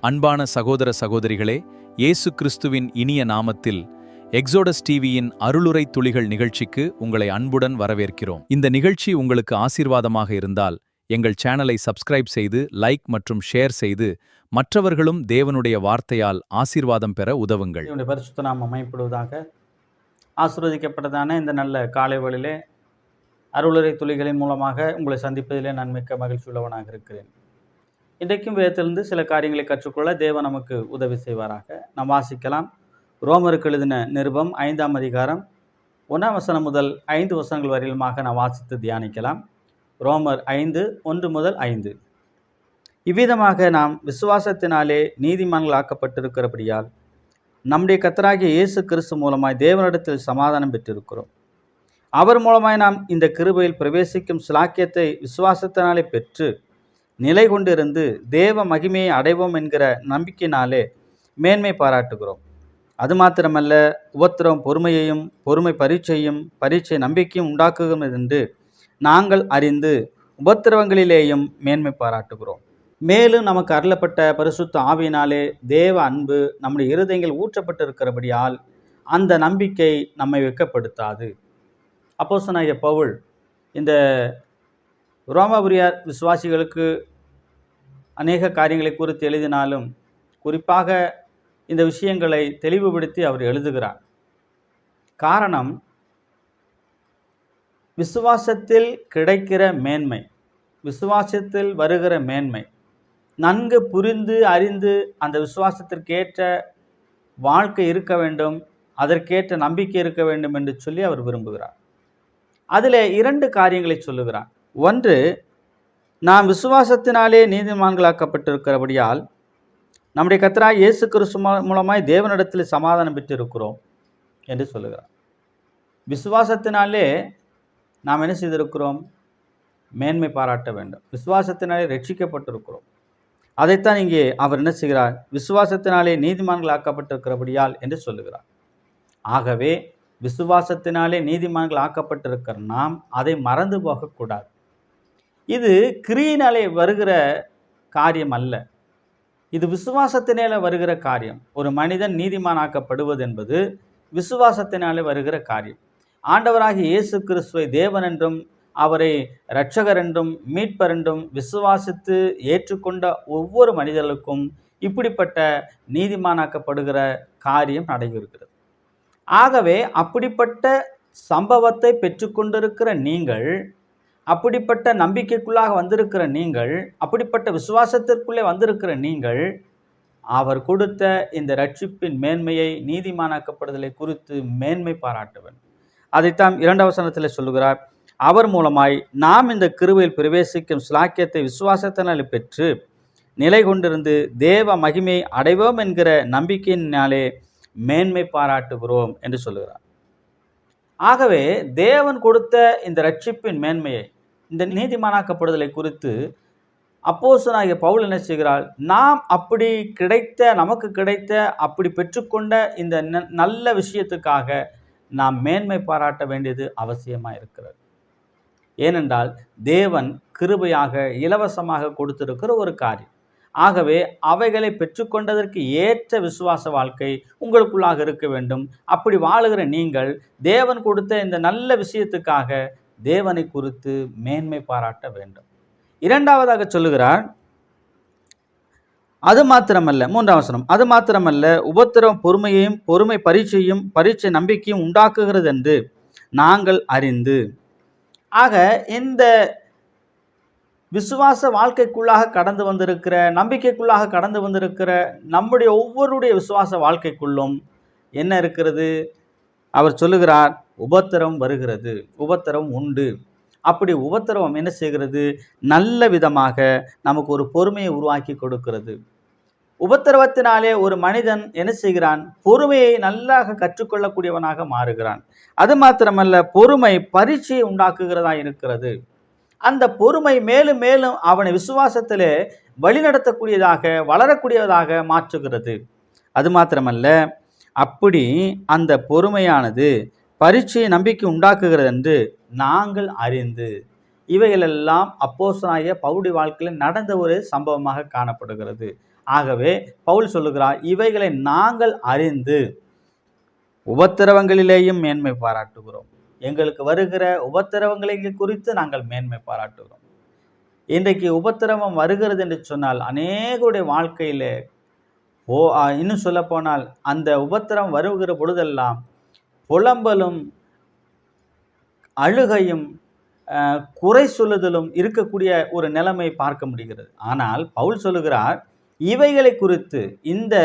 அன்பான சகோதர சகோதரிகளே, இயேசு கிறிஸ்துவின் இனிய நாமத்தில் எக்ஸோடஸ் டிவியின் அருளுரை துளிகள் நிகழ்ச்சிக்கு உங்களை அன்புடன் வரவேற்கிறோம். இந்த நிகழ்ச்சி உங்களுக்கு ஆசீர்வாதமாக இருந்தால் எங்கள் சேனலை சப்ஸ்கிரைப் செய்து லைக் மற்றும் ஷேர் செய்து மற்றவர்களும் தேவனுடைய வார்த்தையால் ஆசீர்வாதம் பெற உதவுங்கள். பரிசுத்த நாமம் அமையப்படுவதாக. ஆசீர்வதிக்கப்பட்டதான இந்த நல்ல காலை வேளையிலே அருளுரை துளிகளின் மூலமாக உங்களை சந்திப்பதிலே நான் மிக்க மகிழ்ச்சி உள்ளவனாக இருக்கிறேன். இன்றைக்கும் வேதத்திலிருந்து சில காரியங்களை கற்றுக்கொள்ள தேவன் நமக்கு உதவி செய்வாராக. நாம் வாசிக்கலாம். ரோமருக்கு எழுதின நிருபம் 5ஆம் அதிகாரம் 1ஆம் வசனம் முதல் 5 வசனங்கள் வரையிலுமாக நாம் வாசித்து தியானிக்கலாம். ரோமர் 5 1 முதல் 5. இவ்விதமாக நாம் விசுவாசத்தினாலே நீதிமான்களாக்கப்பட்டிருக்கிறபடியால் நம்முடைய கர்த்தராகிய இயேசு கிறிஸ்து மூலமாய் தேவனிடத்தில் சமாதானம் பெற்றிருக்கிறோம். அவர் மூலமாய் நாம் இந்த கிருபையில் பிரவேசிக்கும் சிலாக்கியத்தை விசுவாசத்தினாலே பெற்று நிலை கொண்டிருந்து தேவ மகிமையை அடைவோம் என்கிற நம்பிக்கையினாலே மேன்மை பாராட்டுகிறோம். அது மாத்திரமல்ல, உபத்திரவம் பொறுமையையும், பொறுமை பரீட்சை நம்பிக்கையும் உண்டாக்குகிறது என்று நாங்கள் அறிந்து உபத்திரவங்களிலேயும் மேன்மை பாராட்டுகிறோம். மேலும் நமக்கு அருளப்பட்ட பரிசுத்த ஆவியினாலே தேவ அன்பு நம்முடைய இருதயங்கள் ஊற்றப்பட்டிருக்கிறபடியால் அந்த நம்பிக்கை நம்மை வெட்கப்படுத்தாது. அப்போஸ்தலனாகிய பவுல் இந்த ரோமாபுரியார் விசுவாசிகளுக்கு அநேக காரியங்களை குறித்து எழுதினாலும் குறிப்பாக இந்த விஷயங்களை தெளிவுபடுத்தி அவர் எழுதுகிறார். காரணம், விசுவாசத்தில் கிடைக்கிற மேன்மை, விசுவாசத்தில் வருகிற மேன்மை நன்கு புரிந்து அறிந்து அந்த விசுவாசத்திற்கேற்ற வாழ்க்கை இருக்க வேண்டும், அதற்கேற்ற நம்பிக்கை இருக்க வேண்டும் என்று சொல்லி அவர் விரும்புகிறார். அதில் 2 காரியங்களை சொல்லுகிறார். ஒன்று, நாம் விசுவாசத்தினாலே நீதிமான்களாக்கப்பட்டிருக்கிறபடியால் நம்முடைய கர்த்தராகிய இயேசு கிறிஸ்து மூலமாய் தேவனிடத்தில் சமாதானம் பெற்றிருக்கிறோம் என்று சொல்லுகிறார். விசுவாசத்தினாலே நாம் என்ன செய்திருக்கிறோம்? மேன்மை பாராட்ட வேண்டும். விசுவாசத்தினாலே ரட்சிக்கப்பட்டிருக்கிறோம். அதைத்தான் இங்கே அவர் என்ன செய்கிறார்? விசுவாசத்தினாலே நீதிமான்களாக்கப்பட்டிருக்கிறபடியால் என்று சொல்லுகிறார். ஆகவே விசுவாசத்தினாலே நீதிமான்கள் ஆக்கப்பட்டிருக்கிற நாம் அதை மறந்து போகக்கூடாது. இது கிரியினாலே வருகிற காரியம் அல்ல, இது விசுவாசத்தினாலே வருகிற காரியம். ஒரு மனிதன் நீதிமானாக்கப்படுவது என்பது விசுவாசத்தினாலே வருகிற காரியம். ஆண்டவராகிய இயேசு கிறிஸ்துவை தேவன் என்றும் அவரை இரட்சகர் என்றும் மீட்பர் என்றும் விசுவாசித்து ஏற்றுக்கொண்ட ஒவ்வொரு மனிதர்களுக்கும் இப்படிப்பட்ட நீதிமானாக்கப்படுகிற காரியம் நடைபெறுகிறது. ஆகவே அப்படிப்பட்ட சம்பவத்தை பெற்றுக்கொண்டிருக்கிற நீங்கள், அப்படிப்பட்ட நம்பிக்கைக்குள்ளாக வந்திருக்கிற நீங்கள், அப்படிப்பட்ட விசுவாசத்திற்குள்ளே வந்திருக்கிற நீங்கள், அவர் கொடுத்த இந்த ரட்சிப்பின் மேன்மையை, நீதிமானாக்கப்படுதலை குறித்து மேன்மை பாராட்ட வேண்டும். அதைத்தான் 2ஆம் வசனத்தில் சொல்லுகிறார். அவர் மூலமாய் நாம் இந்த கிருபையில் பிரவேசிக்கும் சிலாக்கியத்தை விசுவாசத்தினாலே பெற்று நிலை கொண்டிருந்து தேவ மகிமையை அடைவோம் என்கிற நம்பிக்கையினாலே மேன்மை பாராட்டுகிறோம் என்று சொல்லுகிறார். ஆகவே தேவன் கொடுத்த இந்த ரட்சிப்பின் மேன்மையை, இந்த நீதிமானாக்கப்படுதலை குறித்து அப்போஸ்தலனாகிய பவுல் என்ன செய்கிறார்? நாம் அப்படி நமக்கு கிடைத்த அப்படி பெற்றுக்கொண்ட இந்த நல்ல விஷயத்துக்காக நாம் மேன்மை பாராட்ட வேண்டியது அவசியமாக இருக்கிறது. ஏனென்றால் தேவன் கிருபையாக இலவசமாக கொடுத்திருக்கிற ஒரு காரியம். ஆகவே அவைகளை பெற்றுக்கொண்டதற்கு ஏற்ற விசுவாச வாழ்க்கை உங்களுக்குள்ளாக இருக்க வேண்டும். அப்படி வாழுகிற நீங்கள் தேவன் கொடுத்த இந்த நல்ல விஷயத்துக்காக தேவனை குறித்து மேன்மை பாராட்ட வேண்டும். 2ஆவதாக சொல்லுகிறார், அது மாத்திரமல்ல, 3ஆம் வசனம், அது மாத்திரமல்ல, உபத்திரவம் பொறுமையையும், பொறுமை பரீட்சை நம்பிக்கையும் உண்டாக்குகிறது என்று நாங்கள் அறிந்து. ஆக இந்த விசுவாச வாழ்க்கைக்குள்ளாக கடந்து வந்திருக்கிற, நம்பிக்கைக்குள்ளாக கடந்து வந்திருக்கிற நம்முடைய ஒவ்வொருடைய விசுவாச வாழ்க்கைக்குள்ளும் என்ன இருக்கிறது? அவர் சொல்லுகிறார், உபத்திரவம் வருகிறது, உபத்திரவம் உண்டு. அப்படி உபத்திரவம் என்ன செய்கிறது? நல்ல விதமாக நமக்கு ஒரு பொறுமையை உருவாக்கி கொடுக்கிறது. உபத்திரவத்தினாலே ஒரு மனிதன் என்ன செய்கிறான்? பொறுமையை நல்லாக கற்றுக்கொள்ளக்கூடியவனாக மாறுகிறான். அது மாத்திரமல்ல, பொறுமை பரீட்சையை உண்டாக்குகிறதா இருக்கிறது. அந்த பொறுமை மேலும் மேலும் அவனை விசுவாசத்திலே வழிநடத்தக்கூடியதாக, வளரக்கூடியதாக மாற்றுகிறது. அது மாத்திரமல்ல, அப்படி அந்த பொறுமையானது பரீட்சையை நம்பிக்கை உண்டாக்குகிறது என்று நாங்கள் அறிந்து. இவைகளெல்லாம் அப்போஸ்தலனாகிய பவுலுடைய வாழ்க்கையில் நடந்த ஒரு சம்பவமாக காணப்படுகிறது. ஆகவே பவுல் சொல்லுகிறார், இவைகளை நாங்கள் அறிந்து உபத்திரவங்களிலேயும் மேன்மை பாராட்டுகிறோம். எங்களுக்கு வருகிற உபத்திரவங்களை குறித்து நாங்கள் மேன்மை பாராட்டுகிறோம். இன்றைக்கு உபத்திரவம் வருகிறது என்று சொன்னால் அநேகருடைய வாழ்க்கையிலே இன்னும் சொல்ல போனால் அந்த உபத்திரவம் வருகிற பொழுதெல்லாம் புலம்பலும் அழுகையும் குறை சொல்லுதலும் இருக்கக்கூடிய ஒரு நிலைமை பார்க்க முடிகிறது. ஆனால் பவுல் சொல்லுகிறார், இவைகளை குறித்து, இந்த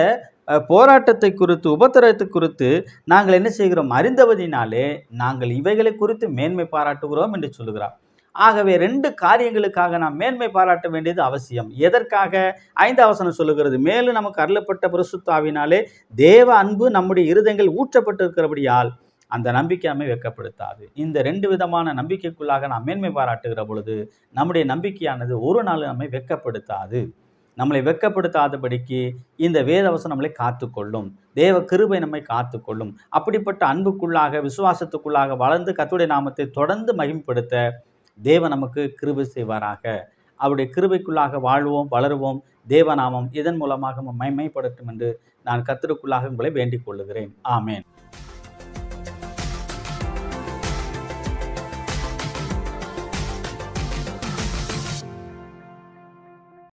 போராட்டத்தை குறித்து, உபத்திரவத்தை குறித்து நாங்கள் என்ன செய்கிறோம்? அறிந்தவதினாலே நாங்கள் இவைகளை குறித்து மேன்மை பாராட்டுகிறோம் என்று சொல்லுகிறார். ஆகவே 2 காரியங்களுக்காக நாம் மேன்மை பாராட்ட வேண்டியது அவசியம். எதற்காக? 5ஆம் வசனம் சொல்லுகிறது, மேலும் நமக்கு அருளப்பட்ட பரிசுத்த ஆவியினாலே தேவ அன்பு நம்முடைய இருதயங்கள் ஊற்றப்பட்டிருக்கிறபடியால் அந்த நம்பிக்கை நம்மை வெட்கப்படுத்தாது. இந்த 2 விதமான நம்பிக்கைக்குள்ளாக நாம் மேன்மை பாராட்டுகிற பொழுது நம்முடைய நம்பிக்கையானது ஒரு நாள் நம்மை வெட்கப்படுத்தாது. நம்மளை வெட்கப்படுத்தாதபடிக்கு இந்த வேதவசனம் நம்மளை காத்துக்கொள்ளும். தேவ கிருபை நம்மை காத்துக்கொள்ளும். அப்படிப்பட்ட அன்புக்குள்ளாக, விசுவாசத்துக்குள்ளாக வளர்ந்து கர்த்தருடைய நாமத்தை தொடர்ந்து மகிமைப்படுத்த தேவன் நமக்கு கிருபை செய்வாராக. அவருடைய கிருபைக்குள்ளாக வாழ்வோம், வளருவோம். தேவநாமம் இதன் மூலமாக மகிமைப்படட்டும் என்று நான் கர்த்தருக்குள்ளாக உங்களை வேண்டிக் கொள்ளுகிறேன். ஆமேன்.